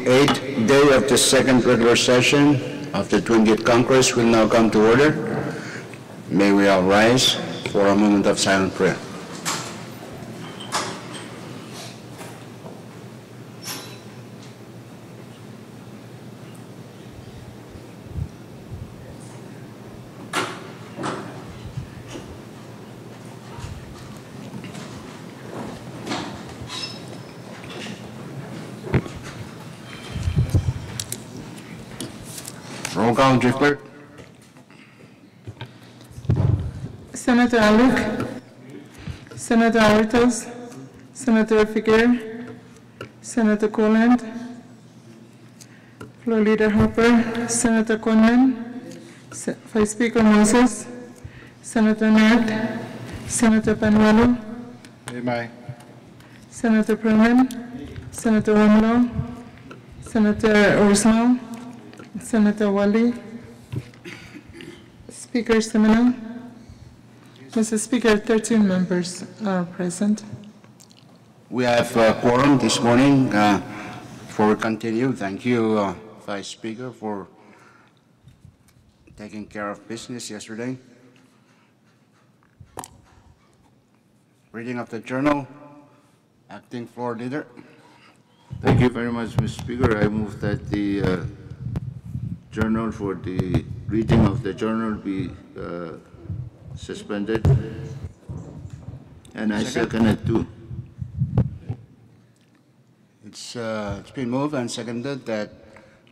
eighth day of the second regular session of the 20th Congress will now come to order. May we all rise for a moment of silent prayer. Roll call, Chief Clerk. Senator Alec, Senator Aritos, Senator Figueroa, Senator Coland, Floor Leader Harper, Senator Conman, Vice Speaker Moses, Senator Nard, Senator Panuelo, Aye. Senator Perman, Senator Romulo, Senator Orsmo, Senator Wally, Speaker Semina. Mr. Speaker, 13 members are present. We have quorum this morning. Before we continue, thank you, Vice Speaker, for taking care of business yesterday. Reading of the journal, Acting Floor Leader. Thank you very much, Mr. Speaker. I move that the journal for the reading of the journal be suspended. And I second it too. It's been moved and seconded that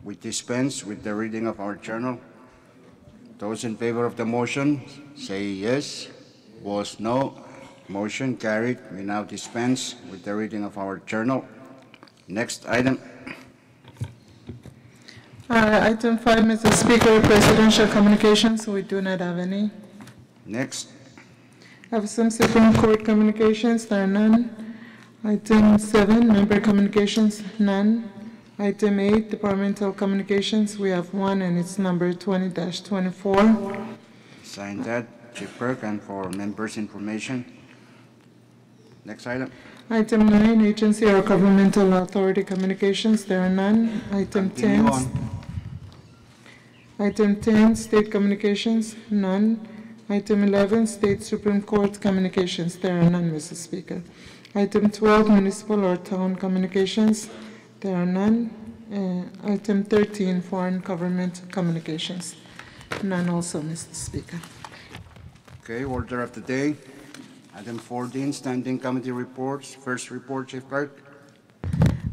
we dispense with the reading of our journal. Those in favor of the motion say yes. Opposed, no. Motion carried. We now dispense with the reading of our journal. Next item. Item 5, Mr. Speaker, Presidential Communications. We do not have any. Next. I have some Supreme Court communications. There are none. Item 7, Member Communications, none. Item 8, Departmental Communications. We have one, and it's number 20-24. Sign that, Chief Clerk, and for members' information. Next item. Item 9, Agency or Governmental Authority Communications. There are none. Item 10. Item 10, State Communications, none. Item 11, State Supreme Court Communications. There are none, Mr. Speaker. Item 12, Municipal or Town Communications. There are none. Item 13, Foreign Government Communications. None also, Mr. Speaker. Okay, order of the day. Item 14, Standing Committee Reports. First report, Chief Clerk.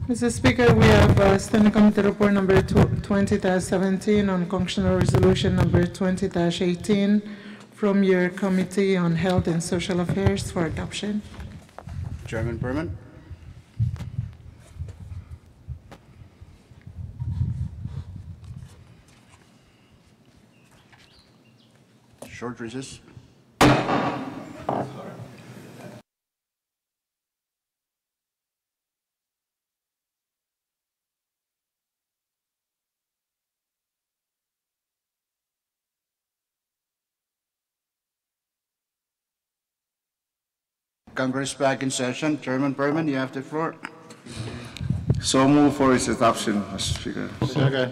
Mr. Speaker, we have Standing Committee Report number 20-17 on Functional Resolution number 20-18 from your Committee on Health and Social Affairs for adoption. Chairman Perman. Short recess. Congress back in session. Chairman Berman, you have the floor. So move for its adoption, Mr. Speaker. Second.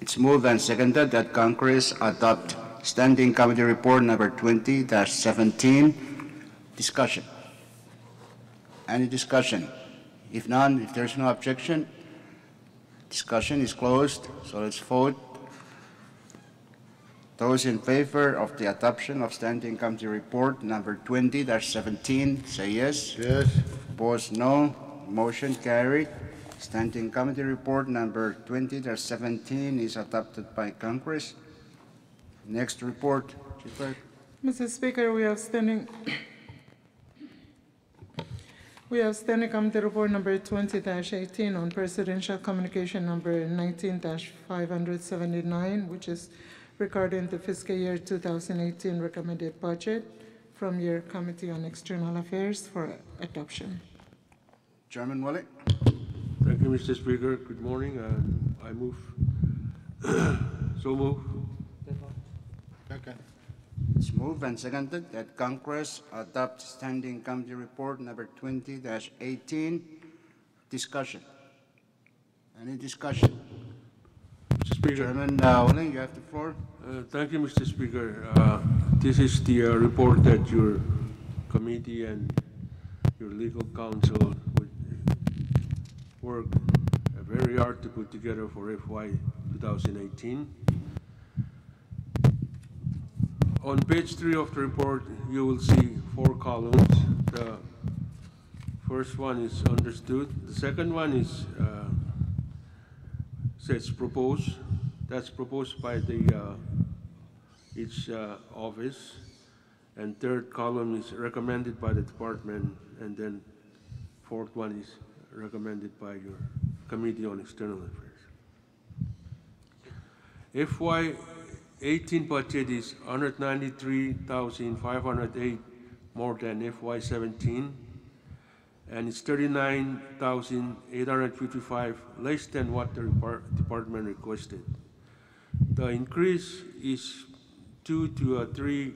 It's moved and seconded that Congress adopt Standing Committee Report number 20-17. Discussion. Any discussion? If none, if there's no objection, discussion is closed. So let's vote. Those in favor of the adoption of Standing Committee Report number 20-17 say yes. Yes. Opposed, no. Motion carried. Standing Committee Report number 20-17 is adopted by Congress. Next report, Chief Clerk. Mr. Speaker, we have Standing Committee Report number 20-18 on Presidential Communication number 19-579, which is regarding the fiscal year 2018 recommended budget from your Committee on External Affairs for adoption. Chairman Wally. Thank you, Mr. Speaker. Good morning. I move. So move. Second. It's moved and seconded that Congress adopt Standing Committee Report number 20-18. Discussion. Any discussion? Mr. Speaker. Chairman Waling, you have the floor. Thank you, Mr. Speaker. This is the report that your committee and your legal counsel would work very hard to put together for FY 2018. On page 3 of the report, you will see 4 columns. The first one is understood. The second one is says proposed. That's proposed by the each office. And third column is recommended by the department, and then fourth one is recommended by your Committee on External Affairs. FY 18 budget is 193,508 more than FY 17, and it's 39,855 less than what the department requested. The increase is due to 3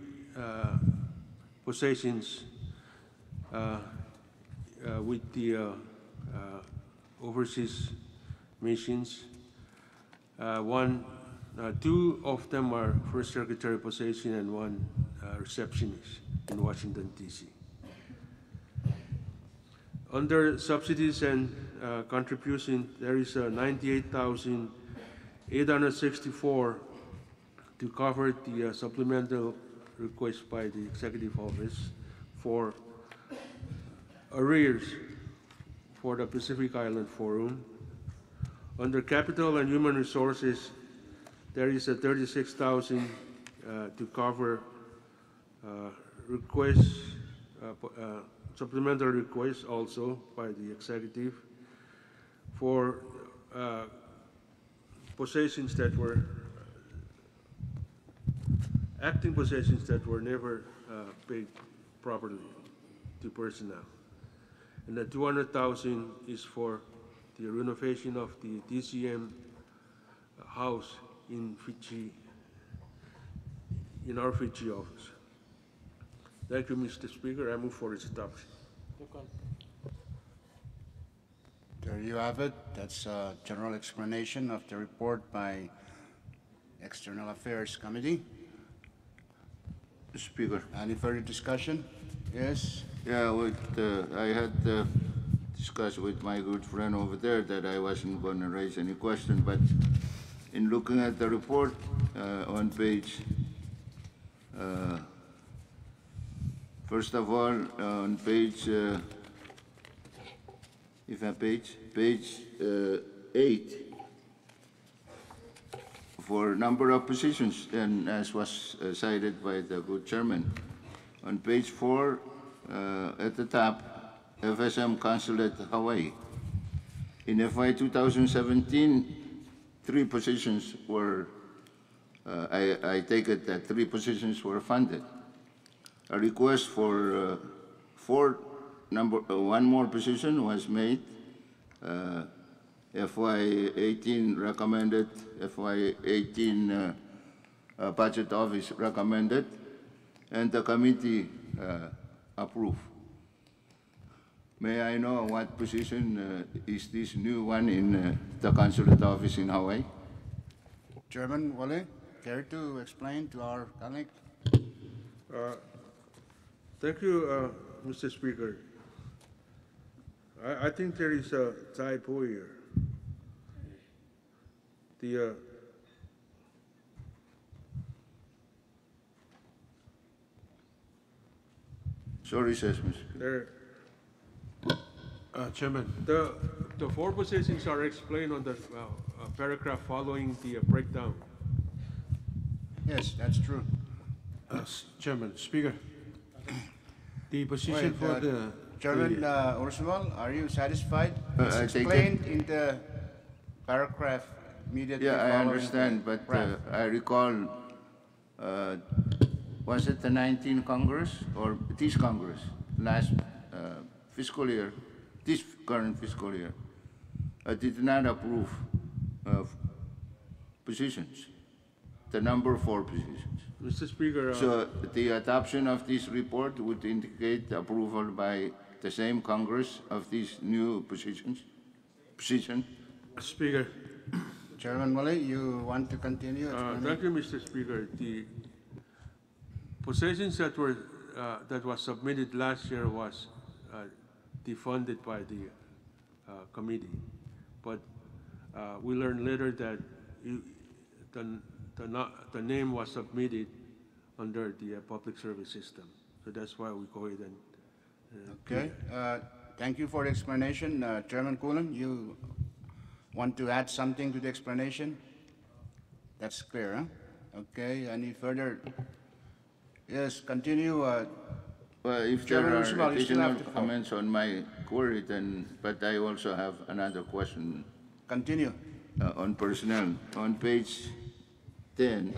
possessions with the overseas missions. 2 of them are First Secretary possession and 1 receptionist in Washington, D.C. Under subsidies and contribution, there is 98,864 to cover the supplemental request by the Executive Office for arrears for the Pacific Island Forum. Under Capital and Human Resources, there is 36,000 to cover requests, supplemental requests also by the Executive for possessions that were acting possessions that were never paid properly to personnel. And the 200,000 is for the renovation of the DCM house in Fiji, in our Fiji office. Thank you, Mr. Speaker. I move for its adoption. There you have it. That's a general explanation of the report by External Affairs Committee. Speaker. Any further discussion? Yes? Yeah, I had discussed with my good friend over there that I wasn't going to raise any question, but in looking at the report on page, first of all, on page, page 8, for number of positions, and as was cited by the good chairman, on page 4, at the top, FSM Consulate Hawaii. In FY 2017, 3 positions were, I take it that 3 positions were funded. A request for 1 more position was made. FY 18 recommended, FY 18 Budget Office recommended, and the committee approved. May I know what position is this new one in the Consulate Office in Hawaii? Chairman Wale, care to explain to our colleague? Thank you, Mr. Speaker. I think there is a typo here. The Sorry, says Mr. there, Chairman, the 4 positions are explained on the paragraph following the breakdown. Yes, that's true. Chairman, Speaker, the position Wait, for the... Chairman Ursual, are you satisfied? It's I take explained in the paragraph immediately Yeah, I following understand, the but graph. I recall, was it the 19th Congress or this Congress, last fiscal year, this current fiscal year, did not approve of positions, the number 4 positions. Mr. Speaker, So the adoption of this report would indicate approval by the same Congress of these new position. Speaker, Chairman Mully, you want to continue? thank you, Mr. Speaker. The positions that was submitted last year was defunded by the committee, but we learned later that the name was submitted under the public service system. So that's why we go ahead and Okay, thank you for the explanation. Chairman Coonan, you want to add something to the explanation? That's clear, huh? Okay, any further? Yes, continue. Well, if Chairman there Ursula, are you still have additional the floor. comments on my query, then, but I also have another question Continue. on personnel. On page 10,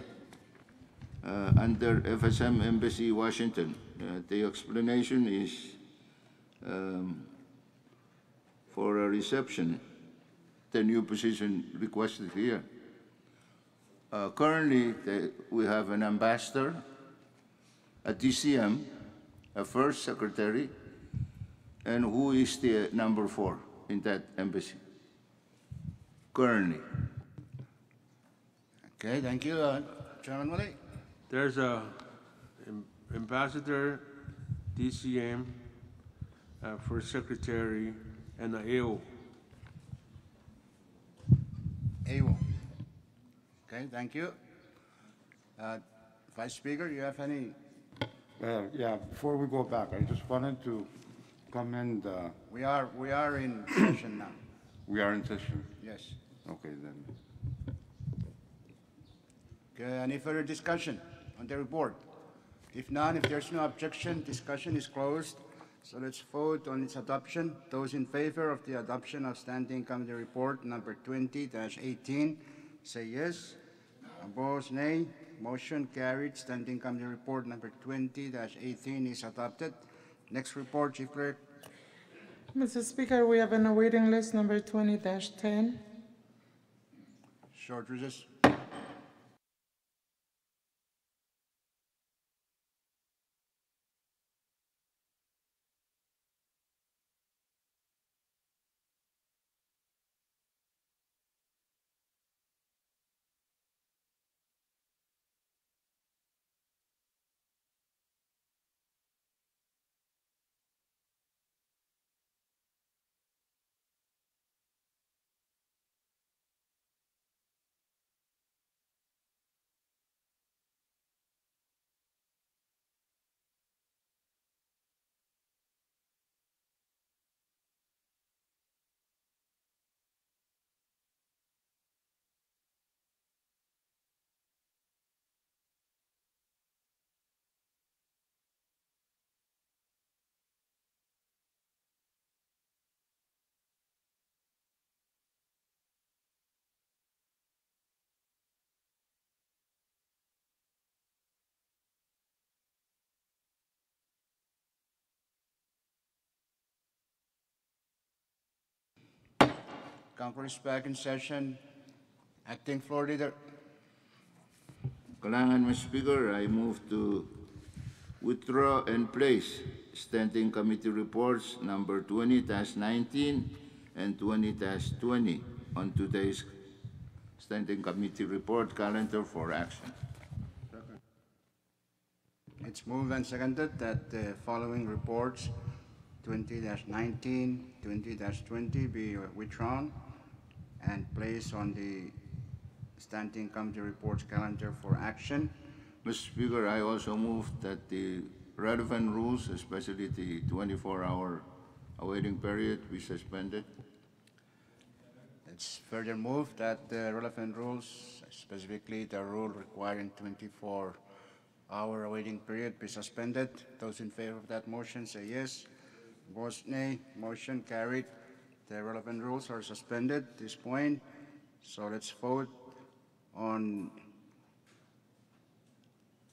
under FSM Embassy, Washington, the explanation is for a reception, the new position requested here. Currently, we have an ambassador, a DCM, a first secretary, and who is the number 4 in that embassy currently? Okay, thank you. Chairman Mully? there's a ambassador, DCM, first secretary, and a AO. AWO. Okay, thank you. Vice Speaker, you have any? Yeah, before we go back, I just wanted to commend, We are in session now. we are in session. Yes. Okay, then. Okay, any further discussion on the report? If none, if there's no objection, discussion is closed. So let's vote on its adoption. Those in favor of the adoption of Standing Committee Report number 20-18, say yes. Opposed, nay. Motion carried. Standing Committee Report number 20-18 is adopted. Next report, Chief Clerk. Mr. Speaker, we have an awaiting list number 20-10. Short recess. Conference back in session. Acting Floor Leader. Kailangan, Mr. Speaker, I move to withdraw and place Standing Committee Reports number 20-19 and 20-20 on today's Standing Committee Report calendar for action. It's moved and seconded that the following reports, 20-19, 20-20, be withdrawn and placed on the Standing Committee Reports calendar for action. Mr. Speaker, I also move that the relevant rules, especially the 24-hour awaiting period, be suspended. It's further moved that the relevant rules, specifically the rule requiring 24-hour awaiting period, be suspended. Those in favor of that motion say yes. Opposed, nay. Motion carried. The relevant rules are suspended at this point. So let's vote on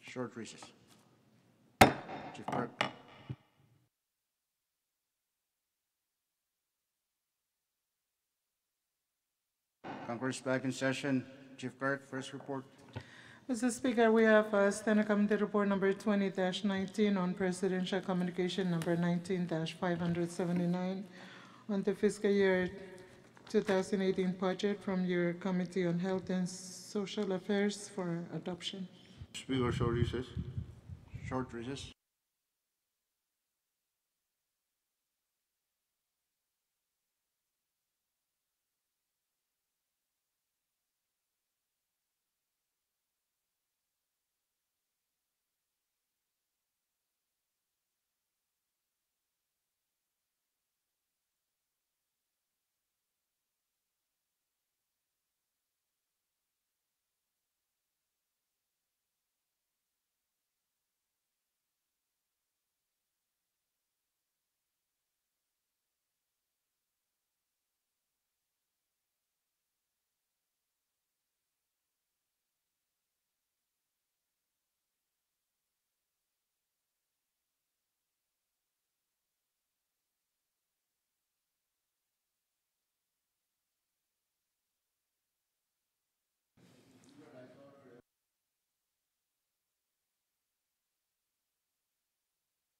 short recess. Chief Clerk. Conference back in session. Chief Clerk, first report. Mr. Speaker, we have Standing Committee Report number 20-19 on Presidential Communication number 19-579 on the fiscal year 2018 budget from your Committee on Health and Social Affairs for adoption. Speaker, short recess. Short recess.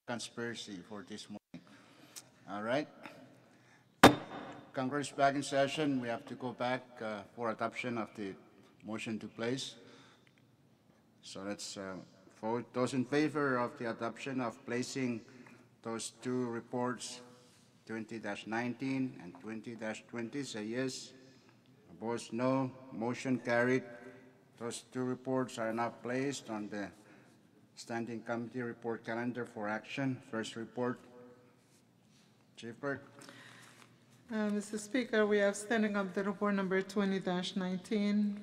Conspiracy for this morning. All right. Congress back in session. We have to go back for adoption of the motion to place. So let's vote. Those in favor of the adoption of placing those two reports, 20-19 and 20-20, say yes. Opposed, no. Motion carried. Those two reports are now placed on the Standing Committee report calendar for action. First report, Chief Burke. Mr. Speaker, we have standing up the report number 20-19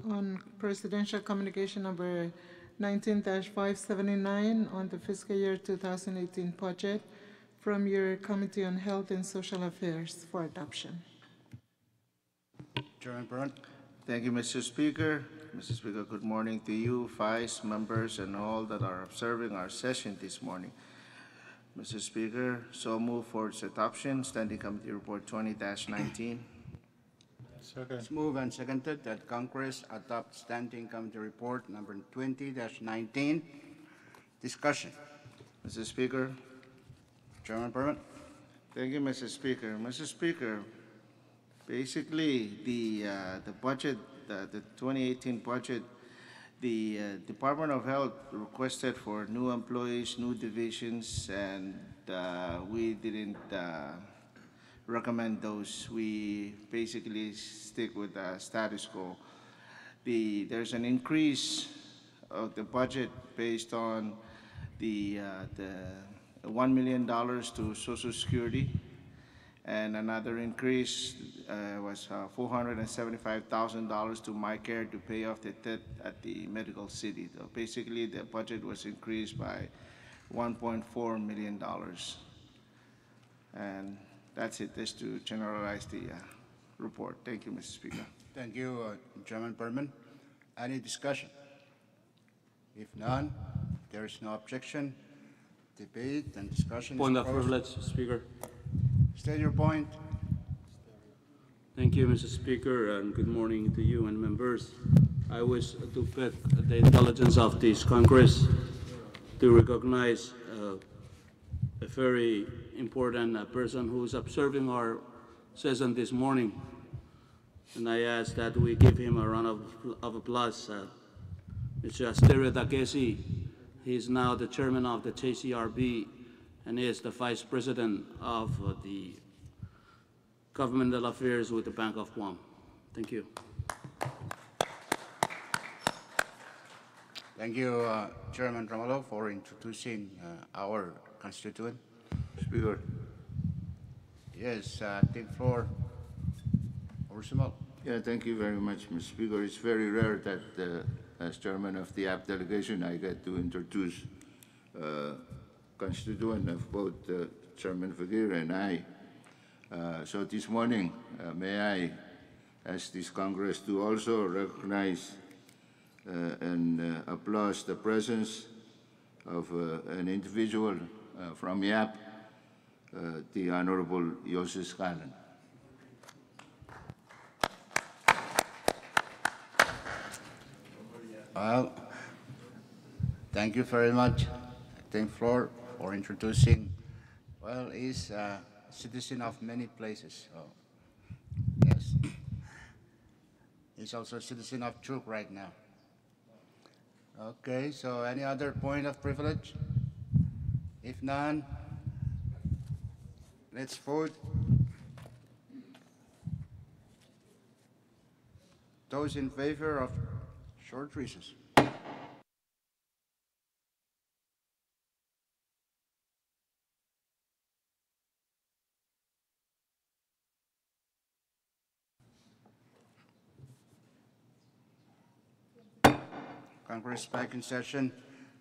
on Presidential Communication number 19-579 on the fiscal year 2018 budget from your Committee on Health and Social Affairs for adoption. Chairman Brown. Thank you, Mr. Speaker. Mr. Speaker, good morning to you, vice members, and all that are observing our session this morning. Mr. Speaker, so move for its adoption. Standing Committee Report 20-19. Second. It's moved and seconded that Congress adopt Standing Committee report number 20-19. Discussion. Mr. Speaker. Chairman Permit. Thank you, Mr. Speaker. Mr. Speaker, basically, the budget, the 2018 budget, the Department of Health requested for new employees, new divisions, and we didn't recommend those. We basically stick with the status quo. There's an increase of the budget based on the $1 million to Social Security, and another increase was $475,000 to MyCare to pay off the debt at the medical city. So basically, the budget was increased by $1.4 million. And that's it, just to generalize the report. Thank you, Mr. Speaker. Thank you, Chairman Berman. Any discussion? If none, there is no objection. Debate and discussion. Point is of closed. privilege, Speaker. State your point. Thank you, Mr. Speaker, and good morning to you and members. I wish to pick the intelligence of this Congress to recognize a very important person who is observing our session this morning. And I ask that we give him a round of applause. Mr. Asterio Takesi, he is now the chairman of the JCRB, and he is the vice president of the governmental affairs with the Bank of Guam. Thank you. Thank you, Chairman Romalo, for introducing our constituent. Speaker. Yes, take floor. Ursumal. Yeah, thank you very much, Mr. Speaker. It's very rare that as chairman of the AP delegation, I get to introduce constituent of both Chairman Fakir and I. So this morning, may I ask this Congress to also recognize and applaud the presence of an individual from YAP, the Honorable Yosef Scalan. Well, thank you very much. Thank floor for introducing. Well, he's a citizen of many places. So He's also a citizen of Truk right now. Okay, so any other point of privilege? If none, let's vote. Those in favor of short recess. Congress back in session.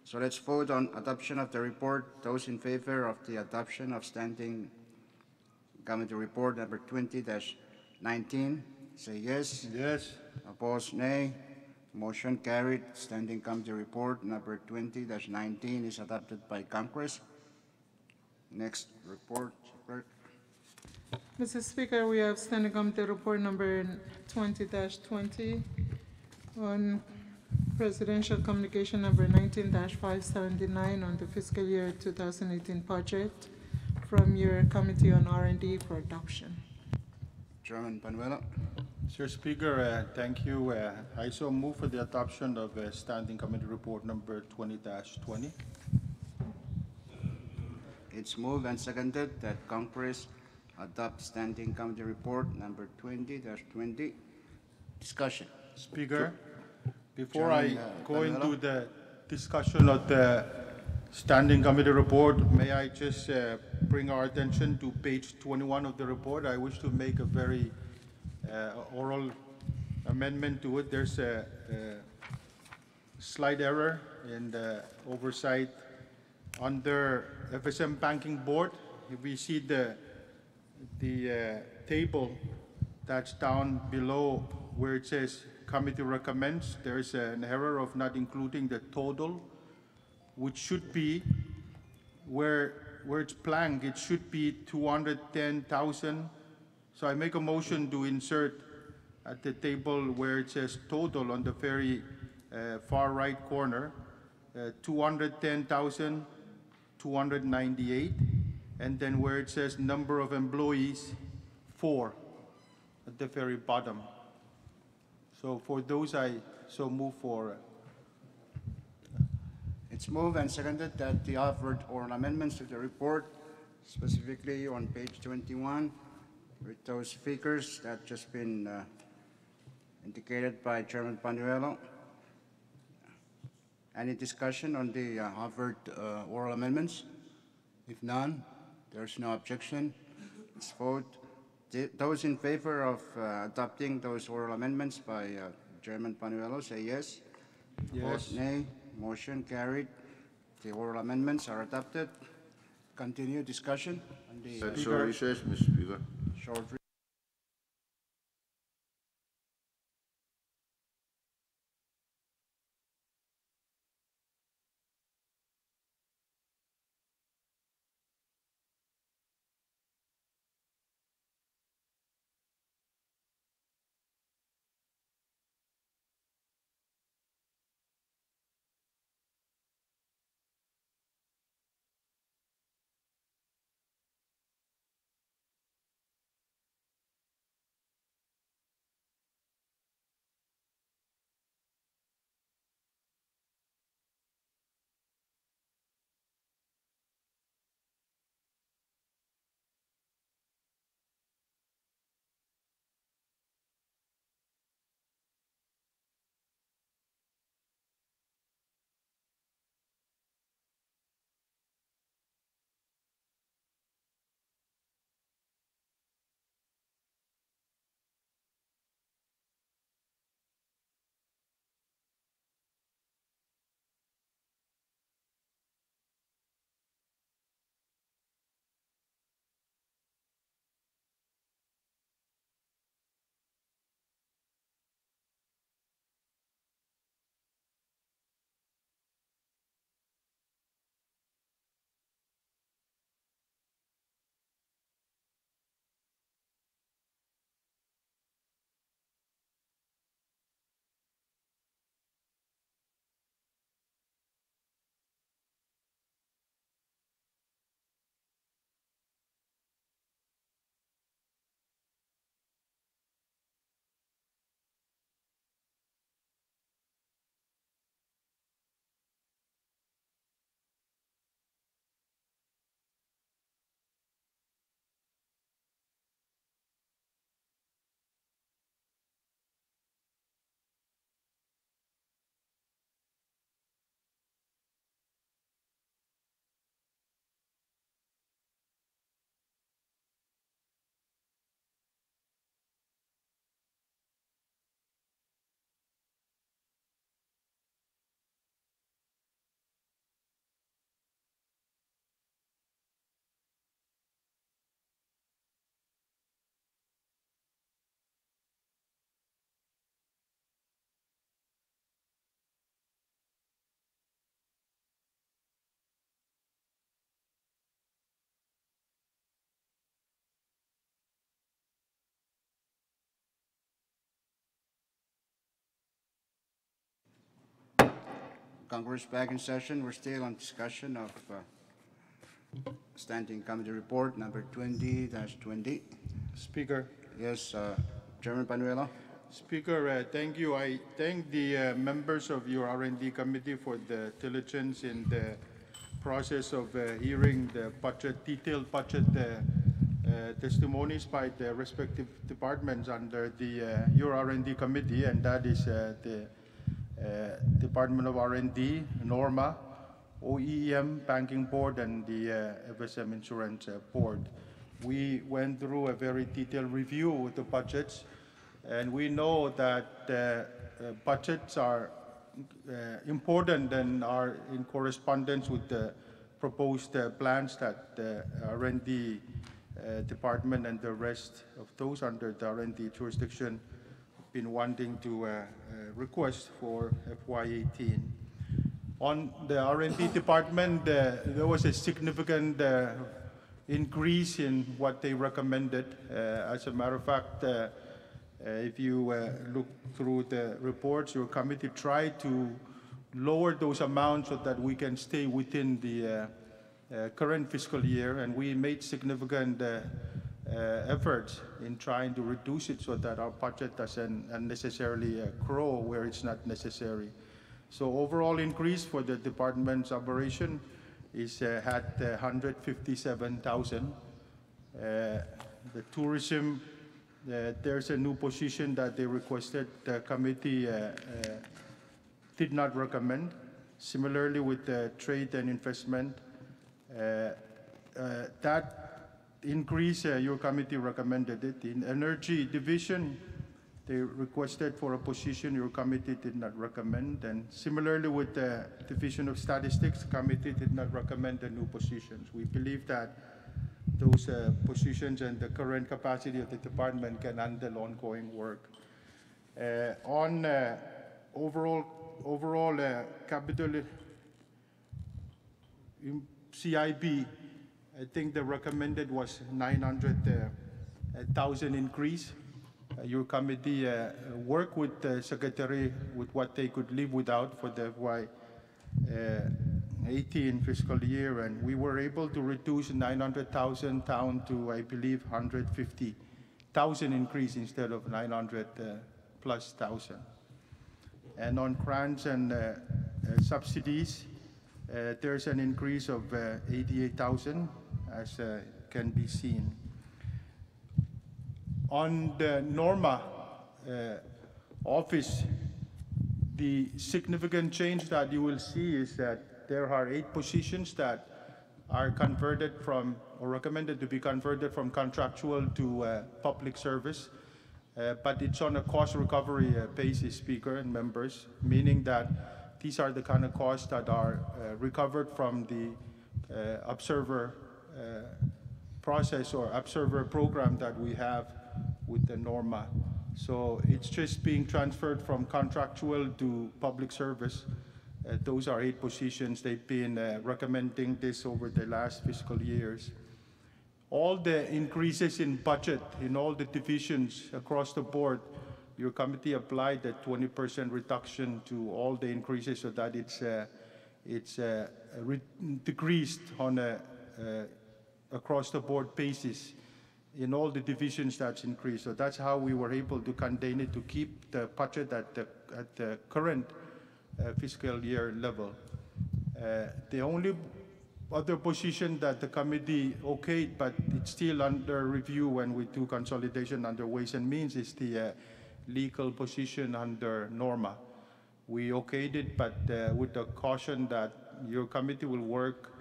So let's vote on adoption of the report. Those in favor of the adoption of standing committee report number 20-19, say yes. Yes. Opposed, nay. Motion carried. Standing committee report number 20-19 is adopted by Congress. Next report, clerk. Mr. Speaker, we have Standing Committee Report number 20-20 on Presidential Communication number 19-579 on the fiscal year 2018 budget from your Committee on R&D for adoption. Chairman Panuelo. Mr. Speaker, thank you. I so move for the adoption of Standing Committee Report number 20-20. It's moved and seconded that Congress adopt standing committee report number 20-20. Discussion. Speaker, before Chairman, I go Panuelo. into the discussion of the Standing Committee report, may I just bring our attention to page 21 of the report? I wish to make a very oral amendment to it. There's a slight error in the oversight under FSM Banking Board. If we see the table that's down below where it says committee recommends, there's an error of not including the total, which should be where it's blank, it should be 210,000. So I make a motion to insert at the table where it says total on the very far right corner, 210,298, and then where it says number of employees, 4 at the very bottom. So for those, I so move for. It's moved and seconded that the offered oral amendments to the report, specifically on page 21, with those figures that just been indicated by Chairman Panuelo. Any discussion on the offered oral amendments? If none, there's no objection. Let's vote. Those in favor of adopting those oral amendments by Chairman Panuelo, say yes. Yes. Opposed, nay. Motion carried. The oral amendments are adopted. Continue discussion on the So recess, Mr. Speaker. short Congress back in session. We're still on discussion of Standing Committee Report number 20-20. Speaker. Yes, Chairman Panuelo. Speaker, thank you. I thank the members of your R&D committee for the diligence in the process of hearing the budget, detailed budget testimonies by the respective departments under the your R&D committee, and that is the Department of R&D, NORMA, OEM Banking Board, and the FSM Insurance Board. We went through a very detailed review of the budgets, and we know that budgets are important and are in correspondence with the proposed plans that the R&D department and the rest of those under the R&D jurisdiction have been wanting to request for FY18. On the R&D department, there was a significant increase in what they recommended. As a matter of fact, if you look through the reports, your committee tried to lower those amounts so that we can stay within the current fiscal year, and we made significant efforts in trying to reduce it so that our budget doesn't unnecessarily grow where it's not necessary. So overall increase for the department's operation is at 157,000. The tourism, there's a new position that they requested. The committee did not recommend. Similarly with the trade and investment, that increase, your committee recommended it. In energy division, they requested for a position your committee did not recommend. And similarly with the Division of Statistics, committee did not recommend the new positions. We believe that those positions and the current capacity of the department can handle ongoing work. On overall capital CIB, I think the recommended was 900,000 increase. Your committee worked with the secretary with what they could live without for the FY18 fiscal year, and we were able to reduce 900,000 down to, I believe, 150,000 increase instead of 900 plus thousand. And on grants and subsidies, there's an increase of 88,000, as can be seen. On the NORMA office, the significant change that you will see is that there are 8 positions that are converted from, or recommended to be converted from contractual to public service. But it's on a cost recovery basis, Speaker and members, meaning that these are the kind of costs that are recovered from the observer process or observer program that we have with the NORMA. So it's just being transferred from contractual to public service. Those are 8 positions. They've been recommending this over the last fiscal years. All the increases in budget in all the divisions across the board, your committee applied a 20% reduction to all the increases so that it's decreased on a across the board basis in all the divisions that's increased. So that's how we were able to contain it, to keep the budget at the current fiscal year level. The only other position that the committee okayed, but it's still under review when we do consolidation under Ways and Means, is the legal position under NORMA. We okayed it, but with the caution that your committee will work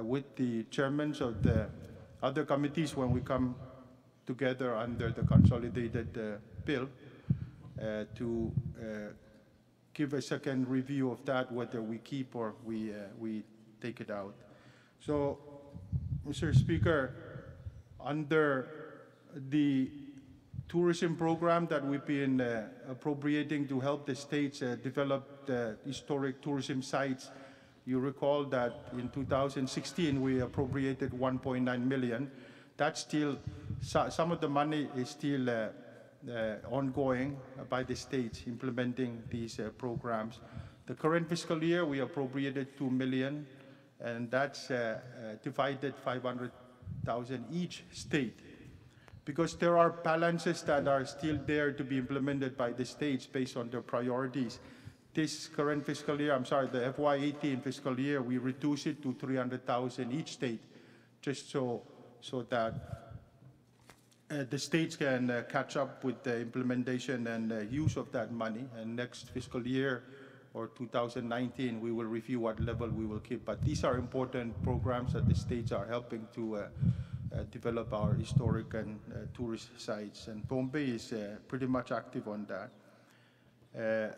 with the chairmen of the other committees when we come together under the consolidated bill to give a second review of that, whether we keep or we take it out. So, Mr. Speaker, under the tourism program that we've been appropriating to help the states develop the historic tourism sites, you recall that in 2016 we appropriated 1.9 million. That's still, some of the money is still ongoing by the states implementing these programs. The current fiscal year, we appropriated 2 million, and that's divided 500,000 each state. Because there are balances that are still there to be implemented by the states based on their priorities. This current fiscal year, I'm sorry, the FY18 fiscal year, we reduce it to 300,000 each state, just so that the states can catch up with the implementation and use of that money. And next fiscal year, or 2019, we will review what level we will keep. But these are important programs that the states are helping to develop our historic and tourist sites. And Bombay is pretty much active on that.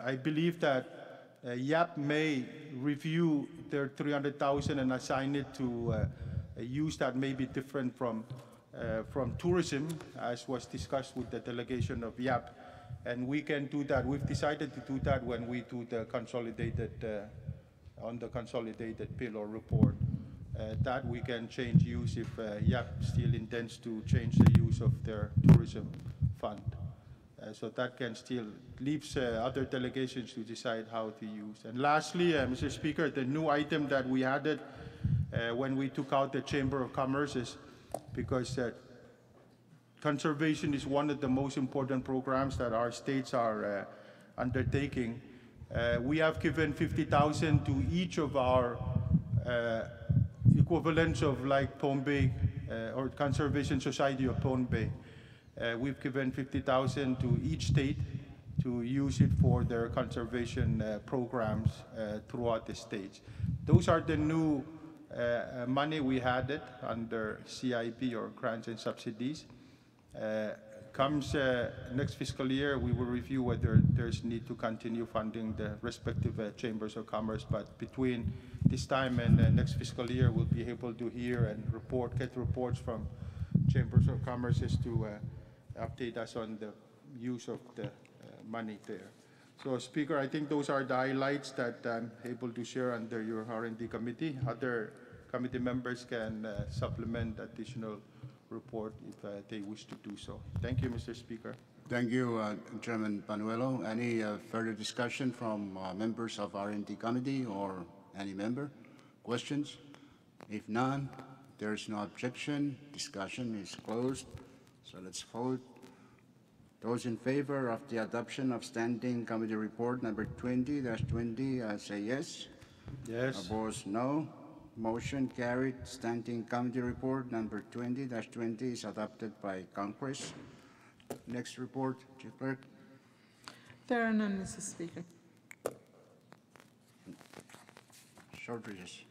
I believe that YAP may review their 300,000 and assign it to a use that may be different from tourism, as was discussed with the delegation of YAP. And we can do that. We've decided to do that when we do the consolidated, on the consolidated bill or report. That we can change use if YAP still intends to change the use of their tourism fund. So that can still leaves other delegations to decide how to use. And lastly, Mr. Speaker, the new item that we added when we took out the Chamber of Commerce is because conservation is one of the most important programs that our states are undertaking. We have given 50,000 to each of our equivalents of like Palm Bay or Conservation Society of Palm Bay. We've given 50,000 to each state to use it for their conservation programs throughout the states. Those are the new money we had it under CIP or grants and subsidies. Comes next fiscal year, we will review whether there's need to continue funding the respective chambers of commerce. But between this time and next fiscal year, we'll be able to hear and get reports from chambers of commerce as to update us on the use of the money there. So, Speaker, I think those are the highlights that I'm able to share under your R&D committee. Other committee members can supplement additional report if they wish to do so. Thank you, Mr. Speaker. Thank you, Chairman Panuelo. Any further discussion from members of R&D committee or any member? Questions? If none, there is no objection. Discussion is closed. So let's vote. Those in favor of the adoption of Standing Committee Report number 20-20 say yes. Yes. Opposed, no. Motion carried. Standing Committee Report number 20-20 is adopted by Congress. Next report, Chief Clerk. There are none, Mr. Speaker. Short recess.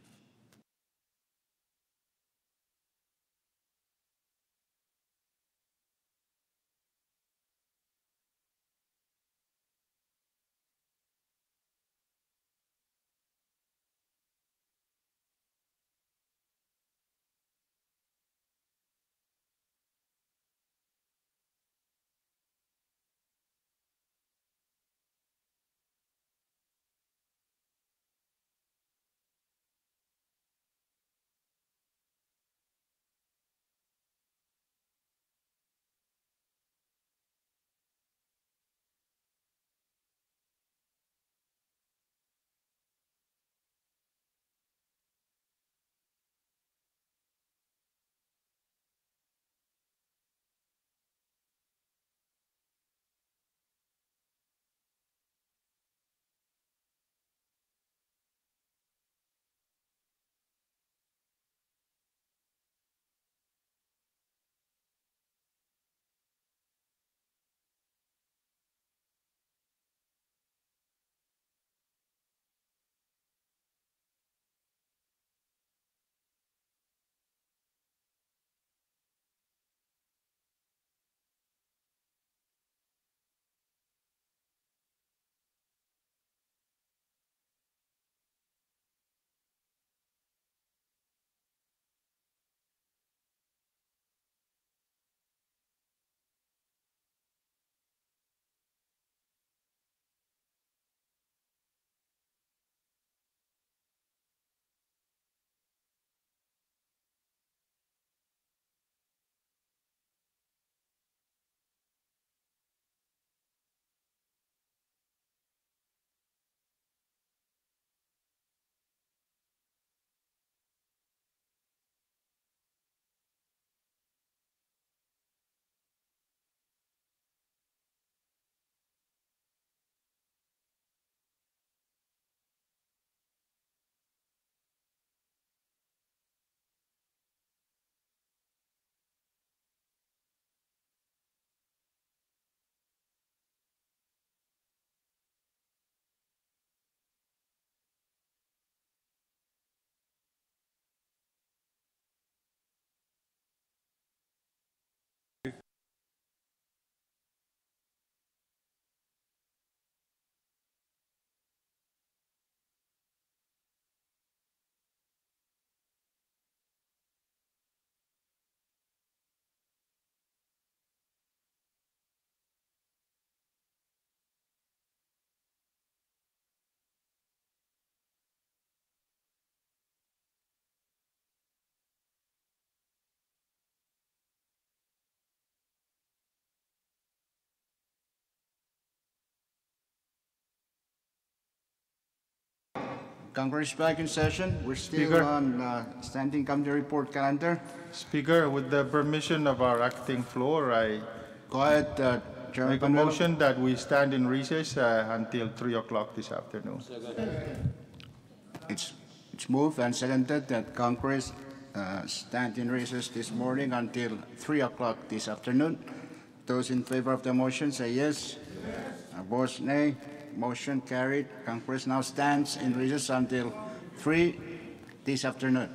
Congress back in session. We're still Speaker. on standing committee report calendar. Speaker, with the permission of our acting floor, I Go ahead, Chairman make a Pandelo. motion that we stand in recess until 3 o'clock this afternoon. It's moved and seconded that Congress stand in recess this morning until 3 o'clock this afternoon. Those in favor of the motion say yes. Opposed, nay. Motion carried. Congress now stands in recess until 3 this afternoon.